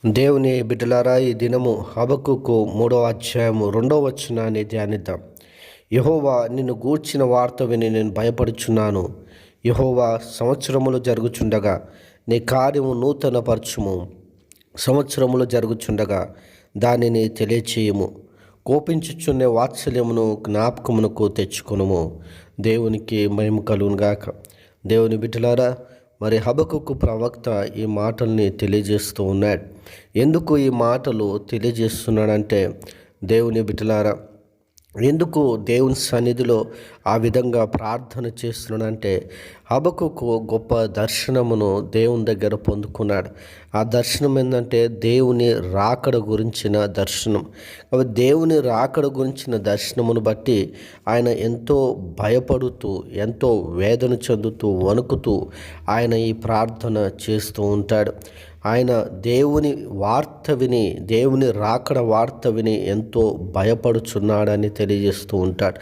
దేవుని బిడ్డలారా, ఈ దినము హబక్కుకు 3వ అధ్యాయము 2వ వచనాన్ని ధ్యానిద్దాం. యెహోవా నిన్ను గూర్చిన వార్త విని నేను భయపడుచున్నాను. యెహోవా సంవత్సరములు జరుగుచుండగా నీ కార్యము నూతనపరచుము. సంవత్సరములు జరుగుచుండగా దానిని తెలియచేయము. కోపించుచున్న వాత్సల్యమును జ్ఞాపకమునకు తెచ్చుకొనుము. దేవునికి మహిమ కలుగునుగాక. దేవుని బిడ్డలారా, మరి హబక్కుకు ప్రవక్త ఈ మాటల్ని తెలియజేస్తూ ఉన్నాడు. ఎందుకు ఈ మాటలు తెలియజేస్తున్నాడంటే, దేవుని బిడ్డలారా, ఎందుకు దేవుని సన్నిధిలో ఆ విధంగా ప్రార్థన చేస్తున్నాడంటే, హబక్కుకు గొప్ప దర్శనమును దేవుని దగ్గర పొందుకున్నాడు. ఆ దర్శనం ఏంటంటే దేవుని రాకడ గురించిన దర్శనం. కాబట్టి దేవుని రాకడ గురించిన దర్శనమును బట్టి ఆయన ఎంతో భయపడుతూ, ఎంతో వేదన చెందుతూ, వణుకుతూ ఆయన ఈ ప్రార్థన చేస్తూ ఉంటాడు. ఆయన దేవుని వార్త విని, దేవుని రాకడ వార్త విని ఎంతో భయపడుచున్నాడని తెలియజేస్తూ ఉంటాడు.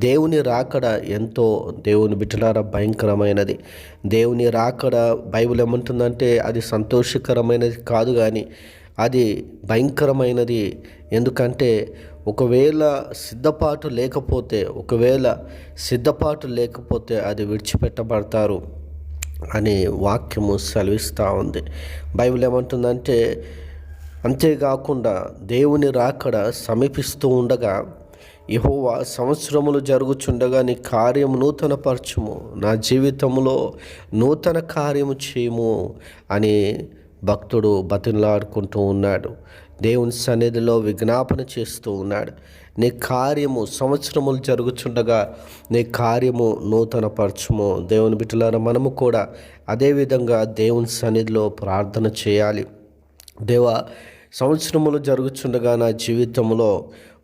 దేవుని రాకడ ఎంతో, దేవుని బిడ్డలారా, భయంకరమైనది. దేవుని రాకడ బైబిల్ ఏమంటుందంటే అది సంతోషకరమైనది కాదు, కానీ అది భయంకరమైనది. ఎందుకంటే ఒకవేళ సిద్ధపాటు లేకపోతే అది విడిచిపెట్టబడతారు అని వాక్యము సెలవిస్తూ ఉంది. బైబిల్ ఏమంటుందంటే, అంతేకాకుండా దేవుని రాకడ సమీపిస్తూ ఉండగా యెహోవా సంవత్సరములు జరుగుచుండగా నీ కార్యము నూతనపరచుము, నా జీవితంలో నూతన కార్యము చేయము అని భక్తుడు బతిమలాడుకుంటూ ఉన్నాడు. దేవుని సన్నిధిలో విజ్ఞాపన చేస్తూ ఉన్నాడు. నీ కార్యము సంవత్సరములు జరుగుచుండగా నీ కార్యము నూతనపరచుము. దేవుని బిడ్డలారా, మనము కూడా అదేవిధంగా దేవుని సన్నిధిలో ప్రార్థన చేయాలి. దేవా, సంవత్సరములు జరుగుచుండగా నా జీవితంలో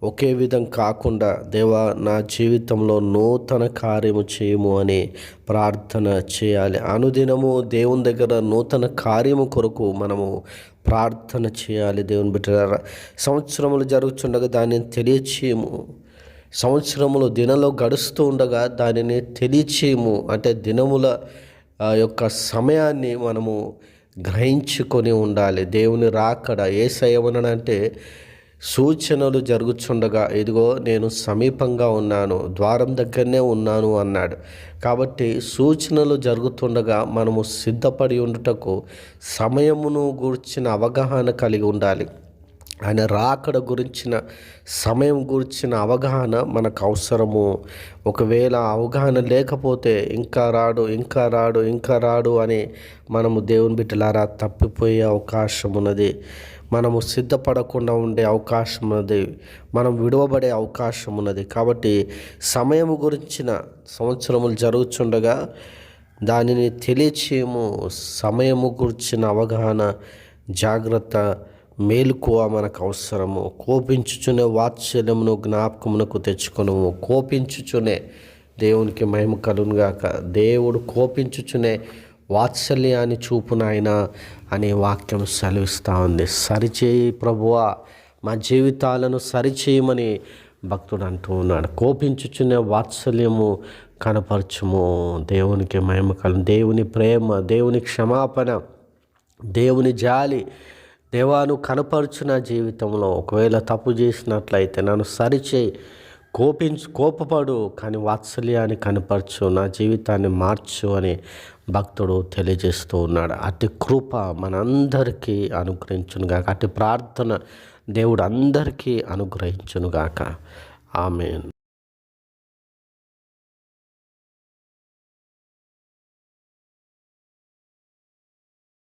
ఒకే విధం కాకుండా, దేవా, నా జీవితంలో నూతన కార్యము చేయము అని ప్రార్థన చేయాలి. అనుదినము దేవుని దగ్గర నూతన కార్యము కొరకు మనము ప్రార్థన చేయాలి. దేవుని బిడ్డలారా, సంవత్సరములు జరుగుచుండగా దానిని తెలియచేయము. సంవత్సరములు దినంలో గడుస్తూ ఉండగా దానిని తెలియచేయము. అంటే దినముల యొక్క సమయాన్ని మనము గ్రహించుకొని ఉండాలి. దేవుని రాకడ యేసయ్య ఏమన్నాడంటే, సూచనలు జరుగుచుండగా ఇదిగో నేను సమీపంగా ఉన్నాను, ద్వారం దగ్గరనే ఉన్నాను అన్నాడు. కాబట్టి సూచనలు జరుగుతుండగా మనము సిద్ధపడి ఉండుటకు సమయమును గురించిన అవగాహన కలిగి ఉండాలి. ఆయన రాకడ గురించిన, సమయం గురించిన అవగాహన మనకు అవసరము. ఒకవేళ అవగాహన లేకపోతే ఇంకా రాడు అని మనము దేవుని బిడ్డలారా తప్పిపోయే అవకాశం ఉన్నది. మనము సిద్ధపడకుండా ఉండే అవకాశం ఉన్నది. మనం విడువబడే అవకాశం ఉన్నది. కాబట్టి సమయము గురించిన, సంవత్సరములు జరుగుచుండగా దానిని తెలియచేయము. సమయము గురించిన అవగాహన, జాగ్రత్త, మేలుకోవ మనకు అవసరము. కోపించుచునే వాత్సల్యమును జ్ఞాపకమునకు తెచ్చుకొనుము. కోపించుచునే, దేవునికి మహిమ కలుగునుగాక. దేవుడు కోపించుచునే వాత్సల్యాన్ని చూపునాయన అనే వాక్యం సెలవిస్తూ ఉంది. సరిచేయి ప్రభువా, మా జీవితాలను సరిచేయమని భక్తుడు అంటూ ఉన్నాడు. కోపించుచునే వాత్సల్యము కనపరచుము. దేవునికి మహిమ కలుగు. దేవుని ప్రేమ, దేవుని క్షమాపణ, దేవుని జాలి, దేవాను కనపరచు. నా జీవితంలో ఒకవేళ తప్పు చేసినట్లయితే నన్ను సరిచేయి. కోపపడు, కానీ వాత్సల్యాన్ని కనపరచు, నా జీవితాన్ని మార్చు అని భక్తుడు తెలియజేస్తూ ఉన్నాడు. అట్టి కృప మనందరికీ అనుగ్రహించునుగాక. అట్టి ప్రార్థన దేవుడు అందరికీ అనుగ్రహించునుగాక. ఆమేన్.